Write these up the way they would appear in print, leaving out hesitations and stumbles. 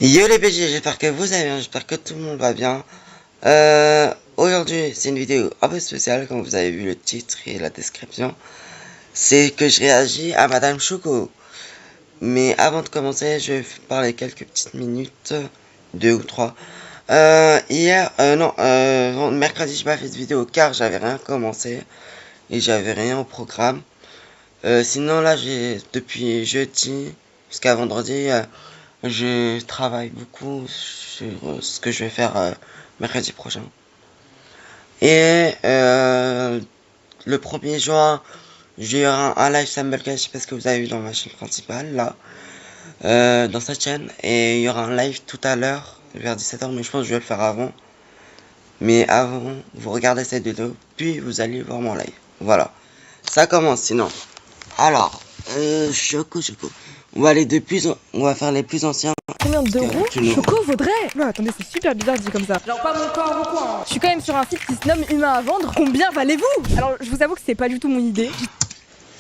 Yo les BG, j'espère que vous allez bien, j'espère que tout le monde va bien. Aujourd'hui, c'est une vidéo un peu spéciale, comme vous avez vu le titre et la description. C'est que je réagis à Madame Choco. Mais avant de commencer, je vais parler quelques petites minutes, 2 ou 3. Mercredi, j'ai pas fait de vidéo car j'avais rien commencé et j'avais rien au programme. Sinon là, depuis jeudi jusqu'à vendredi, je travaille beaucoup sur ce que je vais faire mercredi prochain. Et le 1er juin, j'ai un live Samblecast, je sais pas ce que vous avez vu dans ma chaîne principale, là, dans cette chaîne. Et il y aura un live tout à l'heure, vers 17h, mais je pense que je vais le faire avant. Mais avant, vous regardez cette vidéo, puis vous allez voir mon live. Voilà, ça commence sinon. Alors, Choco. On va faire les plus anciens. Combien d'euros Choco vaudrait? Non, attendez, c'est super bizarre dit comme ça. Genre pas mon corps au coin. Je suis quand même sur un site qui se nomme Humain à vendre. Combien valez-vous? Alors, je vous avoue que c'est pas du tout mon idée.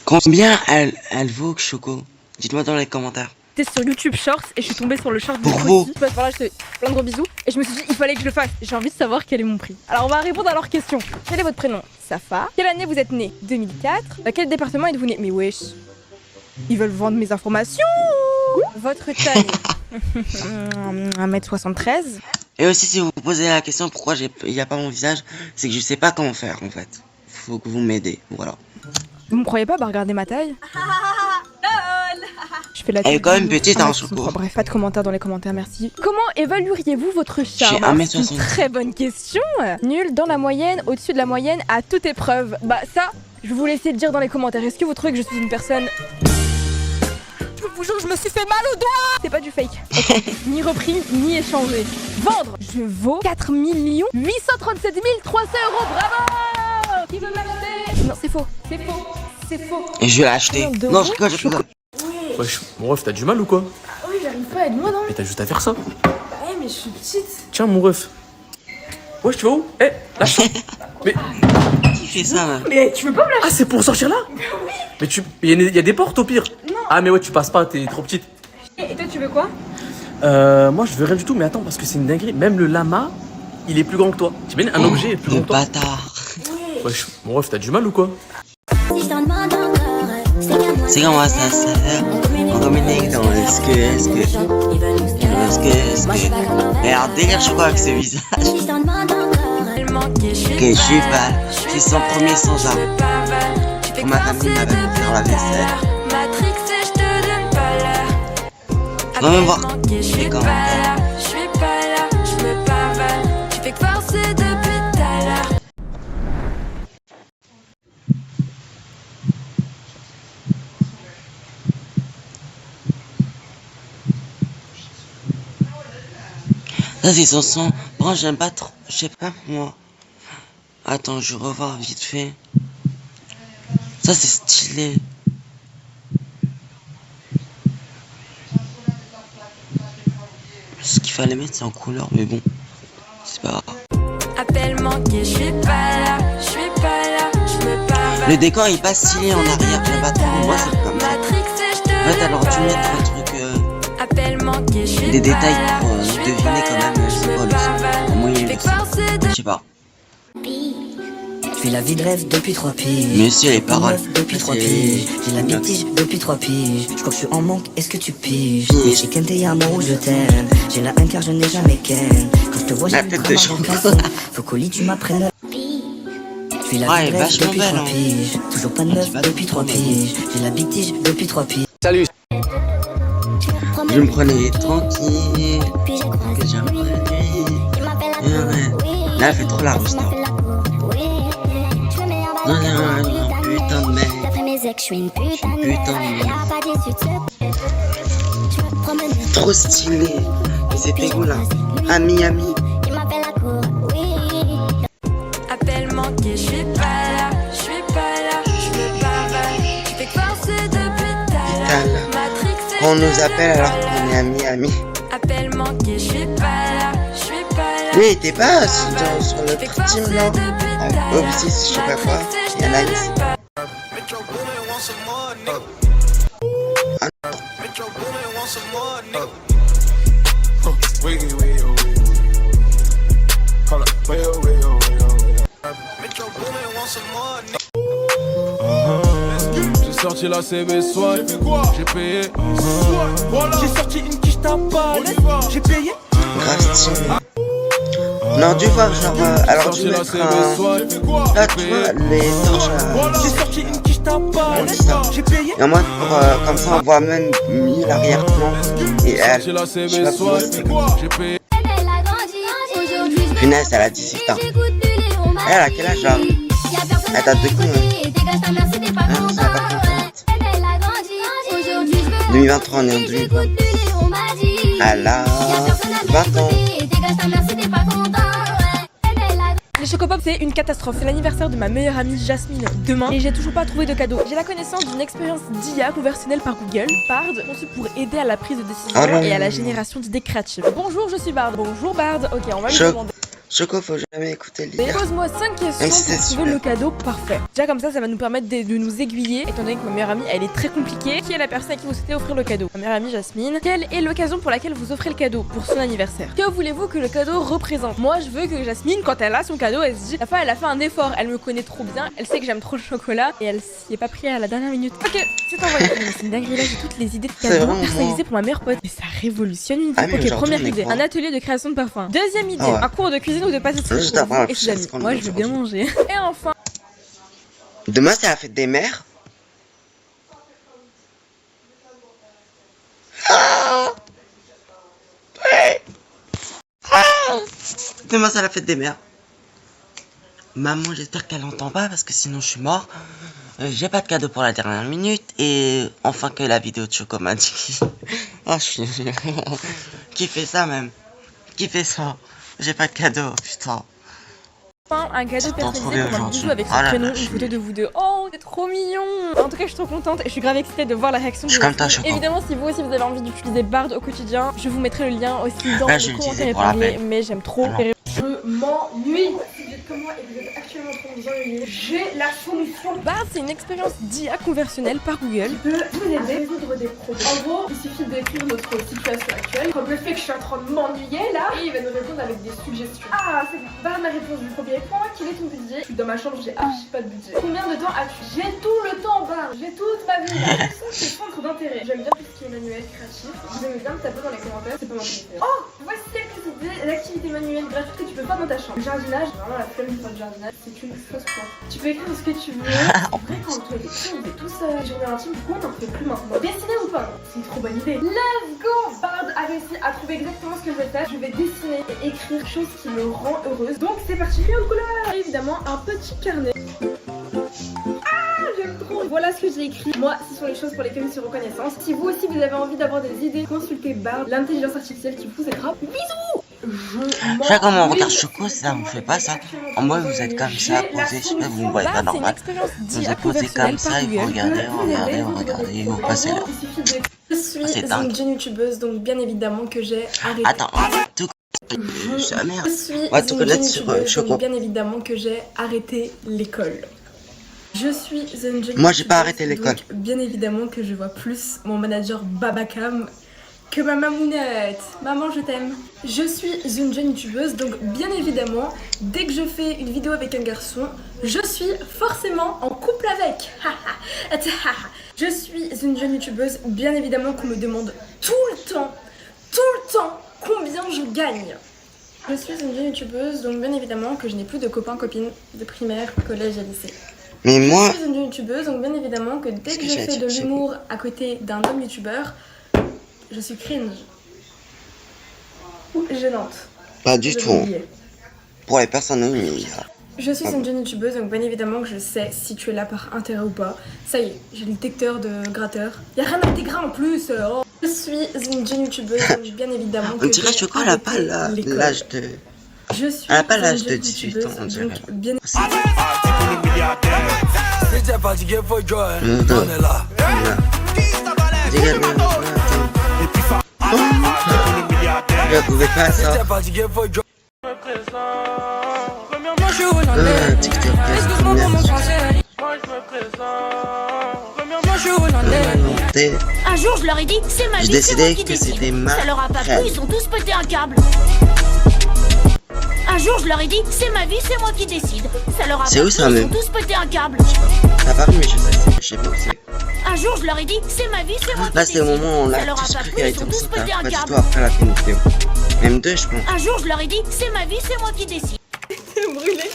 Combien elle vaut, Choco? Dites-moi dans les commentaires. J'étais sur YouTube Shorts et je suis tombée sur le short de Bravo. Coty. Voilà, je te fais plein de gros bisous. Et je me suis dit, il fallait que je le fasse. J'ai envie de savoir quel est mon prix. Alors, on va répondre à leurs questions. Quel est votre prénom? Safa. Quelle année vous êtes né? 2004. Dans quel département êtes-vous né? Mais wesh. Ils veulent vendre mes informations. Votre taille? 1m73. Et aussi, si vous vous posez la question pourquoi il n'y a pas mon visage, c'est que je sais pas comment faire en fait. Faut que vous m'aidez, voilà. Vous me croyez pas? Bah regardez ma taille. Je fais la Elle est quand même petite, hein, Choco. Bref, pas de commentaires dans les commentaires, merci. Comment évalueriez-vous votre charme? J'ai 1m60. C'est une très bonne question. Nul, dans la moyenne, au-dessus de la moyenne, à toute épreuve. Bah ça, je vais vous laisser le dire dans les commentaires. Est-ce que vous trouvez que je suis une personne... Je vous jure, je me suis fait mal au doigt. C'est pas du fake. Okay. Ni repris, ni échangé. Vendre. Je vaux 4 837 300 €. Bravo. Qui veut m'acheter? Non, c'est faux. C'est faux. C'est faux. Et je vais l'acheter. Non, je rigole. Wesh, mon ref, t'as du mal ou quoi? Ah oui, j'arrive pas, aide-moi, non? Mais t'as juste à faire ça. Ouais, mais je suis petite. Tiens, mon ref. Wesh, tu vas où? Eh, lâche ça. Mais. Qui fait ça là? Mais tu veux pas me lâcher? Ah, c'est pour sortir là? Oui. Mais il y a des portes au pire. Non. Ah, mais ouais, tu passes pas, t'es trop petite. Et toi, tu veux quoi? Moi, je veux rien du tout, mais attends, parce que c'est une dinguerie. Même le lama, il est plus grand que toi. T'imagines, un objet est plus grand Le que toi. bâtard. Wesh, mon ref, t'as du mal ou quoi? C'est comment ça sert? On communique dans est-ce que. Regarde, délire, je crois, avec ce visage. Ok, je suis pas. C'est son premier sans arme. Pour ma famille m'avait fait faire la vaisselle. Va me voir les commentaires. Ça c'est son son. Bon, j'aime pas trop. Je sais pas moi. Attends, je vais revoir vite fait. Ça c'est stylé. Ce qu'il fallait mettre c'est en couleur, mais bon. C'est pas grave. Appel manqué, je suis pas là, Le décor il est pas stylé en arrière, j'aime pas trop. Moi c'est comme ça. En fait, alors tu mets un truc. Des détails pour deviner quand même c'est quoi le son. Au moins il est le son. Je sais pas. Je fais la vie de rêve depuis 3 piges. Mais aussi les paroles. Depuis 3 piges. J'ai la mitige depuis 3 piges. Je crois que je suis en manque, est-ce que tu piges? Mais j'ai qu'un t'es amour où je t'aime. J'ai la haine car je n'ai jamais ken. Quand je te vois, j'ai le crâne. Faut qu'au lit tu m'apprennes. Je fais la vie de rêve depuis 3 piges. Toujours pas de meuf depuis 3 piges. J'ai la big tige depuis 3 piges. Salut. Je me prenais tranquille. Que j'ai repris. Là elle fait trop la rousse. Non, putain de mec. Je suis une putain de mec. Trop stylé. Mais c'était où là? Ami. Appel manqué, je suis pas là, je me parle, je fais que forcer depuis tout à l'heure. Matrix, On nous appelle alors qu'on est amis. appel manqué, je suis pas là. Oui, t'es pas sur le team là. Obsis, je sais pas quoi. Il y en a ici. J'ai sorti la CB Swag, j'ai payé. J'ai sorti une quiche tapale, j'ai payé. Grave stylé. Non, du voir genre, alors je vais mettre un... Là, tu vois, les torches J'ai sorti une quiche tapale, j'ai payé. Et en mode, pour, comme ça, on voit même mieux l'arrière-plan. Et elle, je sais pas comment c'est. Punaise, elle a 18 ans. Elle a quel âge là? Elle date de quand hein? Ça va pas contente. 2023, on est en 2020. Elle a 20 ans. Les Chocopop c'est une catastrophe, c'est l'anniversaire de ma meilleure amie Jasmine demain et j'ai toujours pas trouvé de cadeau. J'ai la connaissance d'une expérience d'IA conversionnelle par Google, Bard, conçue pour aider à la prise de décision et à la génération d'idées créatives. Bonjour, je suis Bard. Bonjour Bard. Ok, on va lui demander. Choco, faut jamais écouter l'IA. Pose-moi 5 questions pour trouver le cadeau parfait. Déjà comme ça va nous permettre de nous aiguiller, étant donné que ma meilleure amie elle est très compliquée. Qui est la personne à qui vous souhaitez offrir le cadeau? Ma meilleure amie Jasmine. Quelle est l'occasion pour laquelle vous offrez le cadeau pour son anniversaire? Que voulez-vous que le cadeau représente? Moi je veux que Jasmine, quand elle a son cadeau, elle se dit, la fois elle a fait un effort, elle me connaît trop bien, elle sait que j'aime trop le chocolat et elle s'y est pas pris à la dernière minute. Ok, c'est envoyé. C'est une dinguerie là, j'ai toutes les idées de cadeaux personnalisés pour ma meilleure pote. Mais ça révolutionne une vie. Ok, première idée, un atelier de création de parfum. Deuxième idée, un cours de cuisine ou de pâtisserie. Et ses amis. Moi je veux bien manger. Et enfin, demain c'est la fête des mères. Ouais. Demain c'est la fête des mères. Maman, j'espère qu'elle entend pas parce que sinon je suis mort. J'ai pas de cadeau pour la dernière minute et enfin que la vidéo de Choco m'a dit. Oh, je suis qui fait ça même? Qui fait ça? J'ai pas de cadeau, putain. un cadeau personnalisé comme un bisou avec son prénom, une photo de vous deux. Oh, c'est trop mignon. En tout cas, je suis trop contente et je suis grave excitée de voir la réaction de vous. Évidemment, si vous aussi vous avez envie d'utiliser Bard au quotidien, je vous mettrai le lien aussi dans le commentaire épinglé. Mais j'aime trop. Je m'ennuie. Comment et vous êtes actuellement en train de vous ennuyer, j'ai la solution. Bard, c'est une expérience d'IA conversionnelle par Google. Qui peut vous aider à résoudre des problèmes. En gros, il suffit d'écrire notre situation actuelle, comme le fait que je suis en train de m'ennuyer là, et il va nous répondre avec des suggestions. Ah, c'est bon. Bard m'a répondu du premier point. Quel est ton budget? Je suis dans ma chambre, j'ai archi pas de budget. Combien de temps as-tu? J'ai tout le temps, Bard. J'ai toute ma vie. La leçon, c'est centre d'intérêt. J'aime bien tout ce qui est manuel créatif. Vous aimez bien me taper dans les commentaires, c'est pas mon ministère. Oh, voici quelques idées d'activités manuelles gratuites que tu peux faire dans ta chambre. Le jardinage, vraiment la flemme de faire du jardinage, c'est une fausse quoi. Tu peux écrire ce que tu veux. En vrai, quand on fait tout ça, journée intime, pourquoi on n'en fait plus maintenant? Dessiner ou pas? C'est une trop bonne idée. Let's go! Bard a réussi à trouver exactement ce que je vais faire. Je vais dessiner et écrire chose qui me rend heureuse. Donc c'est parti, crayon de couleur! Et évidemment, un petit carnet. Voilà ce que j'ai écrit. Moi, ce sont les choses pour lesquelles je suis reconnaissante. Si vous aussi vous avez envie d'avoir des idées, consultez Bard, l'intelligence artificielle qui vous aidera. Bisous! Je sais comment on regarde Choco, ça vous fait pas ça. En moi vous êtes comme ça, posé, je sais pas, vous me voyez pas normal. Vous êtes posé comme ça, et vous regardez, et vous passez là. Je suis une jeune youtubeuse, donc bien évidemment que j'ai arrêté. Attends, tout merde. Je suis une jeune youtubeuse, donc bien évidemment que j'ai arrêté l'école. Je suis une jeune Moi j'ai pas arrêté l'école. Bien évidemment que je vois plus mon manager Babacam que ma mamounette. Maman, je t'aime. Je suis une jeune youtubeuse, donc bien évidemment, dès que je fais une vidéo avec un garçon, je suis forcément en couple avec. Je suis une jeune youtubeuse, bien évidemment qu'on me demande tout le temps, combien je gagne. Je suis une jeune youtubeuse, donc bien évidemment que je n'ai plus de copains, copines de primaire, collège et lycée. Mais moi... Je suis une youtubeuse, donc bien évidemment que dès que je fais de l'humour à côté d'un homme youtubeur, je suis cringe. Ou gênante. Pas du tout. Pour les personnes humiliées. Je suis une jeune youtubeuse, donc bien évidemment que je sais si tu es là par intérêt ou pas. Ça y est, j'ai le détecteur de gratteur. Y'a rien à intégrer en plus. Oh. Je suis une jeune youtubeuse, donc bien évidemment que on dirait que Choco, elle a pas l'âge de... Je suis elle a pas l'âge de 18 ans, on dirait. Bien... Je pouvais pas ça. TikTok, monter. Un jour, je leur ai dit, c'est ma J'ai vie, c'est moi décidé qui que c'était décide. ma Ça leur a pas crème. plu, ils ont tous pété un câble. Un jour, je leur ai dit, c'est ma vie, c'est moi qui décide. Ça leur a pas C'est où plu, ça, ils ont même tous pété un câble. Ça a paru, mais je sais pas où c'est. Un jour, je leur ai dit, c'est ma vie, c'est moi qui Là, décide. c'est le moment où on Ça a leur a tous pas cru plu, qu'elle ils était ont tous enceinte. pété un Pas du câble. tout après la fin de vidéo. Même 2, je pense. Un jour, je leur ai dit, c'est ma vie, c'est moi qui décide. Brûlé.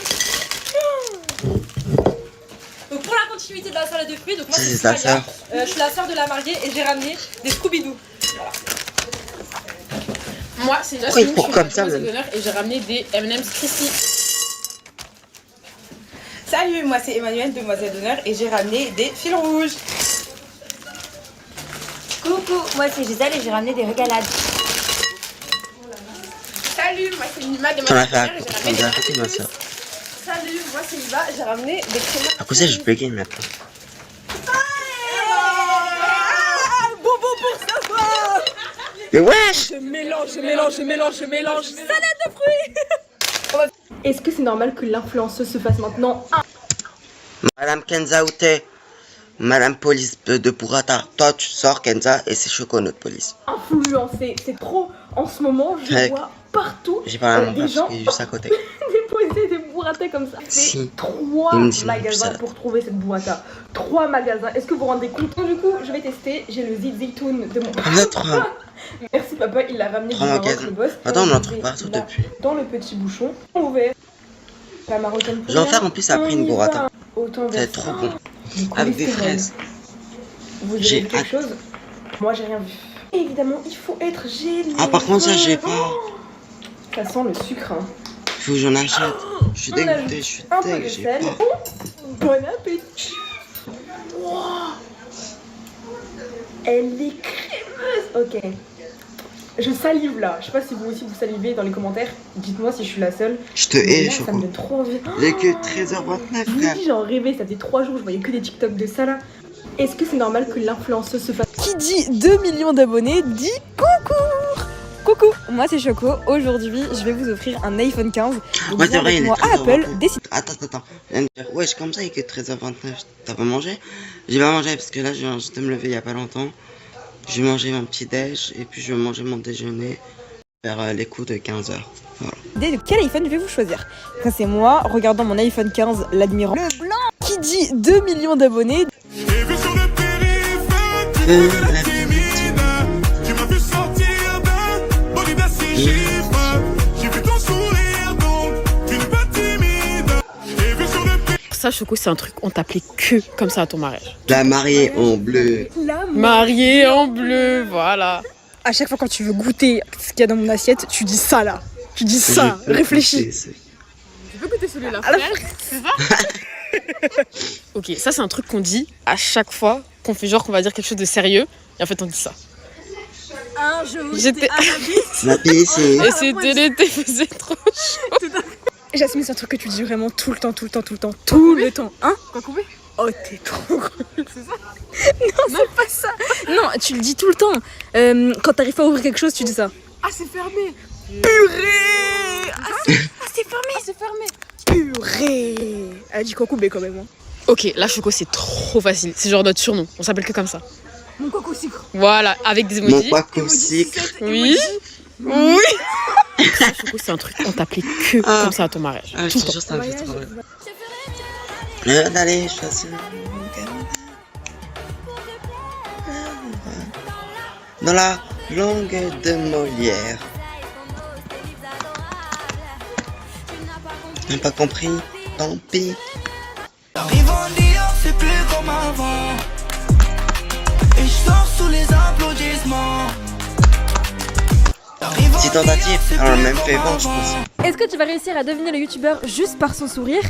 Donc pour la continuité de la salade de fruits, donc moi Ça, c'est c'est ta Sophia. sœur. Je suis la sœur de la mariée et j'ai ramené des Scooby-Doo. Voilà. Moi c'est Pourquoi il Jasmine, je court suis comme la ça, demoiselle même d'honneur et j'ai ramené des M&M's Crispy. Salut, moi c'est Emmanuel, demoiselle d'honneur, et j'ai ramené des fils rouges. Coucou, moi c'est Gisèle et j'ai ramené des régalades. Salut, moi c'est Nima, T'en as demoiselle fait d'honneur et j'ai à ramené côté, des ma soeur. Salut, moi c'est Iva, j'ai ramené des crémeurs. À cause de ça, je bugué maintenant. Mais wesh! Je mélange. Salade de fruits. Est-ce que c'est normal que l'influenceuse se fasse maintenant Madame Kenza, où t'es? Madame police de Burrata. Toi, tu sors, Kenza, et c'est Choco, notre police. influencer? C'est trop. En ce moment, je Ouais. vois partout J'ai pas la des main gens parce qu'il est juste à côté. déposer des burratas comme ça. C'est Si. 3 Il me dit non, magasins ça. pour trouver cette burrata. 3 magasins. Est-ce que vous vous rendez compte? Donc, du coup, je vais tester. J'ai le zitoun de mon On a 3. Merci papa, il l'a ramené du 3 Maroc, magasins. le boss. Attends, on Je en vais trouve partout là, depuis. dans le petit bouchon. Ouvert. La marocaine pour Je vais en rien. faire en plus après On une y burrata. va. Autant Ça va être trop bon. Du Avec des cholestérol. fraises. Vous avez J'ai vu quelque hâte. chose? Moi j'ai rien vu. Évidemment, il faut être généreux. Ah, par contre, ça, j'ai pas. Ça sent le sucre. Hein. Faut que j'en achète. Je suis On dégoûté, ajoute je suis un peu de dégoûté, j'ai sel. pas. Bon appétit. Wow. Elle est crémeuse. Ok. Je salive là. Je sais pas si vous aussi vous salivez dans les commentaires. Dites-moi si je suis la seule. Je te Mais hais, là, ça me Choco. donne trop envie. Il est que 13h29, Je vous frère. dis, j'en rêvais, ça faisait 3 jours, je voyais que des TikTok de ça là. Est-ce que c'est normal que l'influenceuse se fasse? Qui dit 2 millions d'abonnés dit coucou. Coucou, moi c'est Choco. Aujourd'hui, je vais vous offrir un iPhone 15. Donc, Ouais, viens c'est vrai, avec il est moi à 13h29. Apple, décide. Attends. Je viens de dire, wesh, comme ça, il est que 13h29. T'as pas mangé? J'ai pas mangé parce que là, je viens juste de me lever il y a pas longtemps. Je vais manger mon petit déj et puis je vais manger mon déjeuner vers les coups de 15h. Voilà. De quel iPhone je vais vous choisir? Ça c'est moi, regardant mon iPhone 15, l'admirant. Le blanc. Qui dit 2 millions d'abonnés? J'ai vu sur le périph', timide. Tu m'as vu sortir d'un bolide à 6 chiffres. J'ai vu ton sourire, donc tu n'es pas timide. J'ai vu sur le périph'. Ça, Choco, c'est un truc, on t'appelait que comme ça à ton mariage. La mariée en bleu. La Mariée en bleu, voilà. À chaque fois quand tu veux goûter ce qu'il y a dans mon assiette, tu dis ça là. Tu dis ça, Je peux réfléchis. goûter, Tu peux goûter celui-là, À la frère, c'est ça? Ok, ça c'est un truc qu'on dit à chaque fois qu'on fait genre qu'on va dire quelque chose de sérieux, et en fait on dit ça. Un jour, J'étais... La piscine. Et c'était l'été, faisait trop chaud. Jasmine, c'est un truc que tu dis vraiment tout le temps. Hein? Quoi couper? Oh, t'es trop cool. C'est ça? Non, c'est pas ça. Non, tu le dis tout le temps. Quand t'arrives pas à ouvrir quelque chose, tu dis ça. Ah, c'est fermé. Purée! C'est fermé. Purée! Elle a dit quoi couper quand même. Hein. Ok, là Choco c'est trop facile, c'est genre notre surnom, on s'appelle que comme ça. Mon coco sucre. Voilà, avec des Mon emojis. paco sucre. Oui. Oui. Ça, Choco, c'est un truc, on t'appelait que comme ça à ton mariage. Ah, je Tout te le temps. jure, ça me fait trop rire. Allez, je fasse dans la langue de Molière. T'as pas compris? Tant pis. J'arrive en Dior, c'est plus comme avant. Et je sors sous les applaudissements. Si tentative, alors même fait vent, je pense. Est-ce que tu vas réussir à deviner le youtubeur juste par son sourire?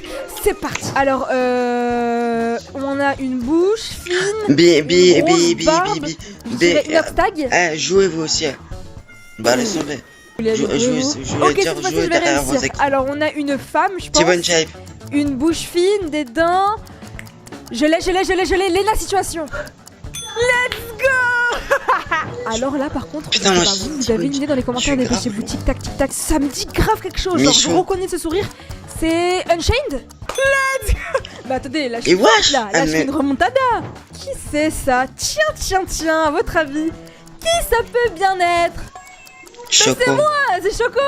C'est parti. Alors, on a une bouche fine. Tag. Eh, jouez vous aussi. Bah, laisse tomber. Ok, cette fois-ci, je vais réussir. Alors, on a une femme, je pense. Steven Shape. Une bouche fine, des dents. Je l'ai. Lena Situation. Let's go. Alors là, par contre, Putain, je sais moi, pas, vous avez une idée dans les commentaires des grave petits tic tac. Ça me dit grave quelque chose. Genre, je Michon. reconnais ce sourire. C'est Unchained. Let's go. Bah attendez, là je Et suis wesh, là, ah, je fais mais- une remontada. Qui c'est ça? Tiens, à votre avis, qui ça peut bien être? Choco. C'est moi, c'est Choco.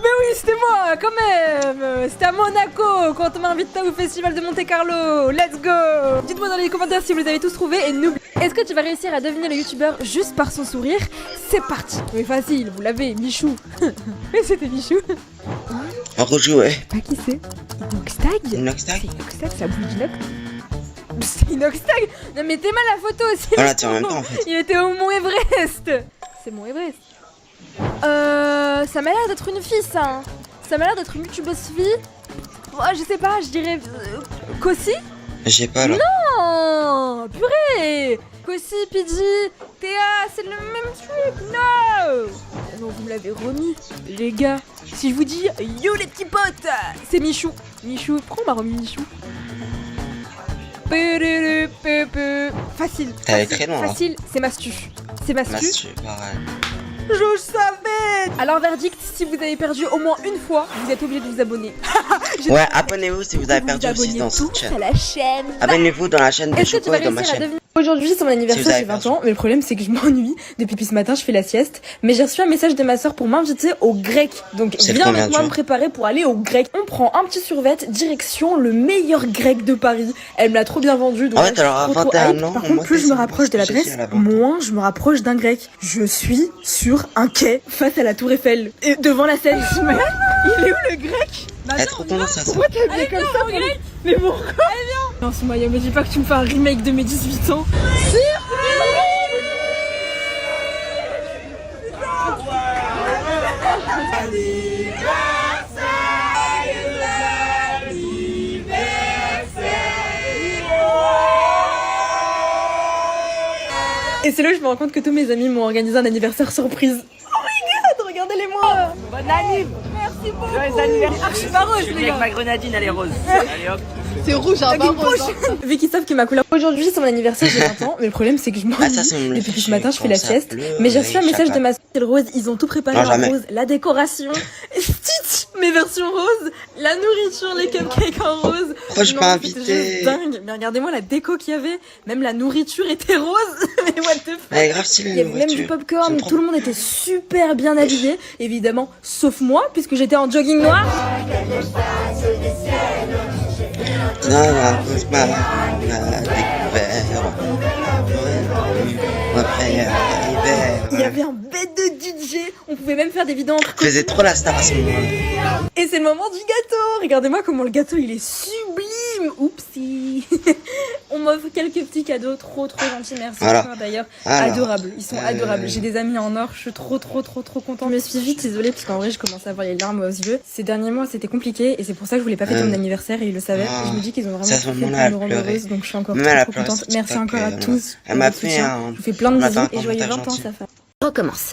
Mais oui, c'était moi, quand même. C'était à Monaco, quand on m'a invité au festival de Monte Carlo. Let's go. Dites-moi dans les commentaires si vous les avez tous trouvés et n'oubliez. Est-ce que tu vas réussir à deviner le youtubeur juste par son sourire? C'est parti. Mais facile, vous l'avez, Michou. Mais c'était Michou. On rejouait. Pas qui c'est? Inoxtag? Inoxtag. C'est Inoxtag, ça bouge d'Inox. C'est Inoxtag. Non mais t'es mal la photo aussi. Voilà, t'es en même temps en fait. Il était au Mont Everest. C'est Mont Everest. Ça m'a l'air d'être une fille ça. Hein. Ça m'a l'air d'être une youtubeuse fille. Oh, je sais pas, je dirais Kossi. J'ai pas là. Non, purée. Kossi, Pidgey, Théa, c'est le même truc. Non. Non, vous me l'avez remis, les gars. Si je vous dis yo les petits potes, c'est Michou. Michou, pourquoi on m'a remis Michou? Facile. T'es allé très loin. Facile, c'est Mastu. C'est Mastu. Mastu, pareil. Je savais. Alors verdict, si vous avez perdu au moins une fois, vous êtes obligé de vous abonner. Ouais, abonnez-vous si vous avez perdu aussi dans cette tous chaîne. à la chaîne. Abonnez-vous dans la chaîne de Est-ce que tu Choco vas et dans ma réussir à chaîne. devenir... Aujourd'hui c'est mon Si anniversaire, vous avez j'ai 20 perdu. ans, mais le problème c'est que je m'ennuie. Depuis ce matin je fais la sieste, mais j'ai reçu un message de ma soeur pour m'inviter au grec. Donc C'est viens combien avec de moi me jours préparer pour aller au grec. On prend un petit survêt, direction le meilleur grec de Paris. Elle me l'a trop bien vendu, donc Ah ouais, là, je suis t'as trop 21 hype. ans, Par moi, contre, plus c'est je me ça, rapproche de c'est l'adresse, à la vente. moins je me rapproche d'un grec. Je suis sur un quai face à la tour Eiffel, et devant la Seine. Il est où le grec? Elle trop tendance à ça. Pourquoi t'as habillé comme ça pour les... Mais pourquoi? Allez viens. Non Soumaya, me dis pas que tu me fais un remake de mes 18 ans. Et c'est là où je me rends compte que tous mes amis m'ont organisé un anniversaire surprise. Oh my god, regardez-les-moi. Bonne année. Merci beaucoup. Joyeux anniversaire. Ah, je suis pas rose, les gars. Ma grenadine, elle est rose. Allez hop. C'est rouge, un pas rose. Vu qu'ils savent que ma couleur. Aujourd'hui, c'est mon anniversaire, j'ai 20 ans, mais le problème, c'est que je m'ennuie. Ah, ça, c'est mon Depuis ce matin, je fais la comme ça, sieste. bleu, Mais j'ai reçu un avec message de chacal. ma soeur, c'est le rose. Ils ont tout préparé Non, en jamais. rose. La décoration, Stitch, mes versions roses, la nourriture, les cupcakes en rose. Pourquoi je Non, pas c'était invité? juste dingue. Mais regardez-moi la déco qu'il y avait. Même la nourriture était rose. Mais what the fuck. Elle est grave stylée, Il y avait la même du voiture. popcorn, J'aime trop. tout le monde était super bien habillé, évidemment, sauf moi, puisque j'étais en jogging noir. Il y avait un bête de DJ, on pouvait même faire des vidéos entre Je faisais trop la star à ce moment-là. Et c'est le moment du gâteau. Regardez-moi comment le gâteau il est sublime. Oupsie. On m'offre quelques petits cadeaux trop gentils. Merci Voilà. encore d'ailleurs. Alors, Adorables. Ils sont adorables. J'ai des amis en or. Je suis trop contente. Je me suis vite isolée parce qu'en vrai je commençais à avoir les larmes aux yeux. Ces derniers mois c'était compliqué et c'est pour ça que je voulais pas fêter mon anniversaire et ils le savaient. Ah. Et je me dis qu'ils ont vraiment C'est à ce tout fait pour moment-là, me elle rendre pleurait. heureuse. Donc je suis encore Même elle a trop pleuré contente. sur Merci TikTok, encore à tous. elle m'a pour votre fait soutien. un- Je vous fais plein de elle m'a bisous fait un et joyeux 20 ans commentaire ça fait. Recommence.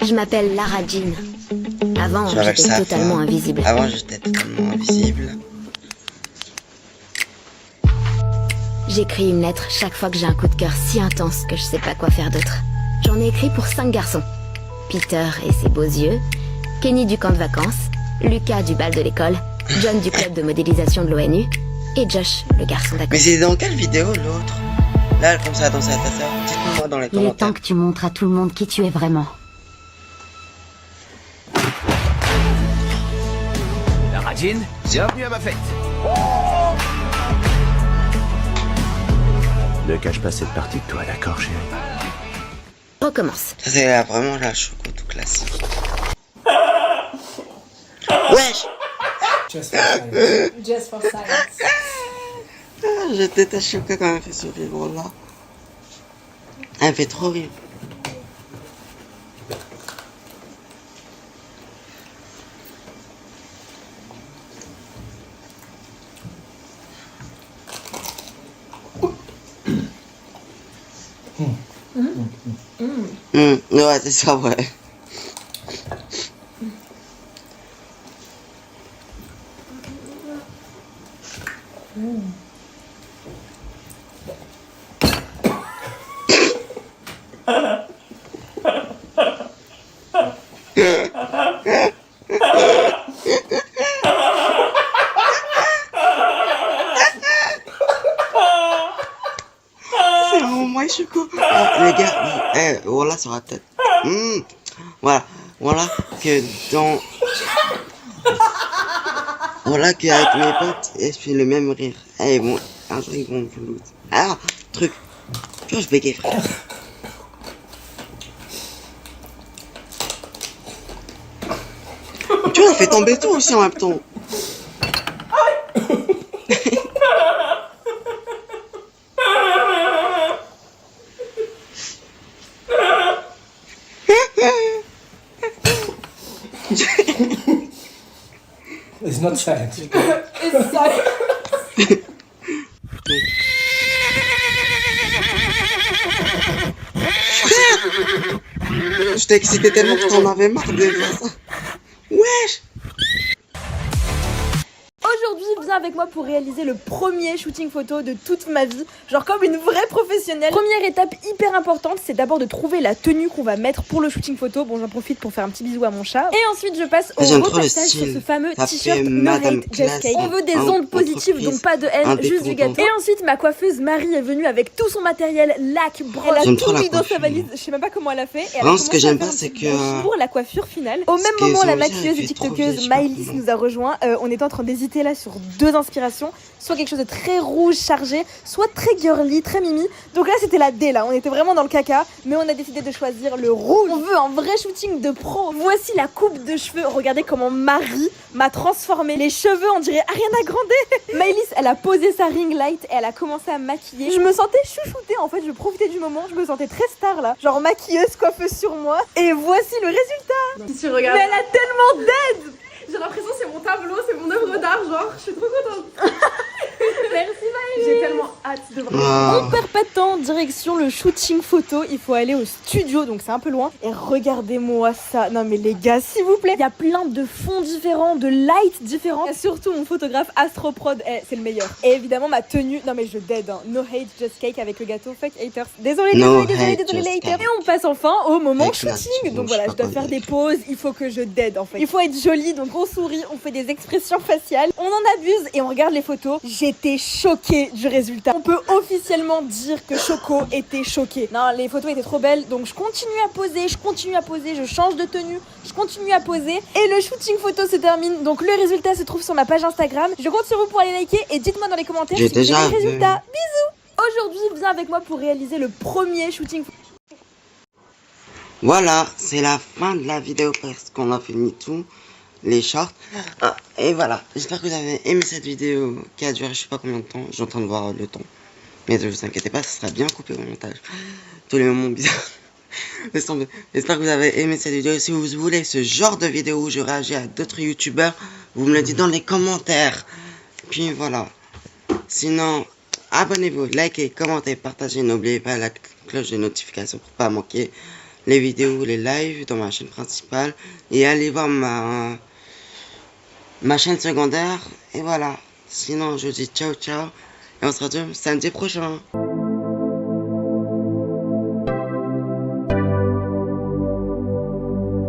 Je m'appelle Lara Jean. Avant, Je m'appelle j'étais Safa. totalement invisible. Avant, j'étais totalement invisible. J'écris une lettre chaque fois que j'ai un coup de cœur si intense que je sais pas quoi faire d'autre. J'en ai écrit pour 5 garçons. Peter et ses beaux yeux, Kenny du camp de vacances, Lucas du bal de l'école, John du club de modélisation de l'ONU et Josh, le garçon d'à Mais côté. c'est dans quelle vidéo l'autre? Là, elle commence à danser à ta soeur. Dites-moi dans les Il est temps commentaires. que tu montres à tout le monde qui tu es vraiment. Lara Jean, bienvenue à ma fête. Ne cache pas cette partie de toi, d'accord, chérie? Recommence. Ça, c'est vraiment la choco tout classique. Wesh! Just for silence. Je déteste Choco quand elle fait ce rire-là. Elle fait trop rire. Ouais, c'est ça, ouais. C'est vraiment moi, Choco. Les gars, voilà sur la tête. Voilà, voilà que dans... Voilà qu'avec mes potes, je fais le même rire. Eh bon, un jour ils vont me foutre. Ah, truc. Tu vois, je bégaye, frère. Tu vois, on fait tomber tout aussi en même temps. It's not sad. It's sad. Je t'ai excité tellement que t'en avais marre de faire ça. Wesh. Aujourd'hui, viens avec moi pour réaliser le premier shooting photo de toute ma vie, genre comme une vraie professionnelle. Première étape hyper importante, c'est d'abord de trouver la tenue qu'on va mettre pour le shooting photo. Bon, j'en profite pour faire un petit bisou à mon chat. Et ensuite, je passe au repassage sur ce fameux t-shirt No Hate Just Cake. On veut des ondes positives, donc pas de haine, juste du gâteau. Et ensuite, ma coiffeuse Marie est venue avec tout son matériel, lac, brosse, elle a tout mis dans sa valise. Je sais même pas comment elle a fait. Et elle non, ce que j'aime pas, c'est que pour la coiffure finale. Au même moment, la maquilleuse et tiktokeuse Maëlys nous a rejoint. On était en train d'hésiter là sur deux inspirations, soit quelque chose de très rouge chargé, soit très girly, très mimi. Donc là c'était la D là, on était vraiment dans le caca, mais on a décidé de choisir le rouge. On veut un vrai shooting de pro. Voici la coupe de cheveux, regardez comment Marie m'a transformé. Les cheveux on dirait Ariana Grande. Maëlys elle a posé sa ring light et elle a commencé à maquiller. Je me sentais chouchoutée en fait, je profitais du moment, je me sentais très star là. Genre maquilleuse, coiffeuse sur moi. Et voici le résultat. Si tu regardes. Mais elle a tellement d'aide. J'ai l'impression que c'est mon tableau, c'est mon œuvre d'art, genre, je suis trop contente. Merci Maëlys. J'ai tellement hâte de vraiment. On perd pas de temps, direction le shooting photo, il faut aller au studio, donc c'est un peu loin. Et regardez-moi ça, non mais les gars, s'il vous plaît, il y a plein de fonds différents, de lights différents. Et surtout mon photographe Astroprod, c'est le meilleur. Et évidemment ma tenue, non mais je dead, hein. No Hate Just Cake avec le gâteau, fuck haters. Désolé les haters. Et on passe enfin au moment shooting, donc voilà, je dois faire des pauses, il faut que je dead en fait. Il faut être jolie, donc on sourit, on fait des expressions faciales, on en abuse et on regarde les photos. J'étais choquée du résultat. On peut officiellement dire que Choco était choquée. Non, les photos étaient trop belles, donc je continue à poser, je change de tenue, je continue à poser et le shooting photo se termine. Donc le résultat se trouve sur ma page Instagram. Je compte sur vous pour aller liker et dites-moi dans les commentaires si vous avez le résultat. Bisous. Aujourd'hui, viens avec moi pour réaliser le premier shooting photo. Voilà, c'est la fin de la vidéo parce qu'on a fini tout. Les shorts. Et voilà, j'espère que vous avez aimé cette vidéo qui a duré je sais pas combien de temps. J'ai en train de voir le temps. Mais ne vous inquiétez pas, ça sera bien coupé au montage. Tous les moments bizarres. J'espère que vous avez aimé cette vidéo. Si vous voulez ce genre de vidéo où je réagis à d'autres youtubeurs, vous me le dites dans les commentaires. Puis voilà. Sinon, abonnez-vous, likez, commentez, partagez. N'oubliez pas la cloche de notification pour pas manquer les vidéos, les lives dans ma chaîne principale. Et allez voir ma chaîne secondaire. Et voilà. Sinon, je dis ciao ciao. Et on se retrouve samedi prochain.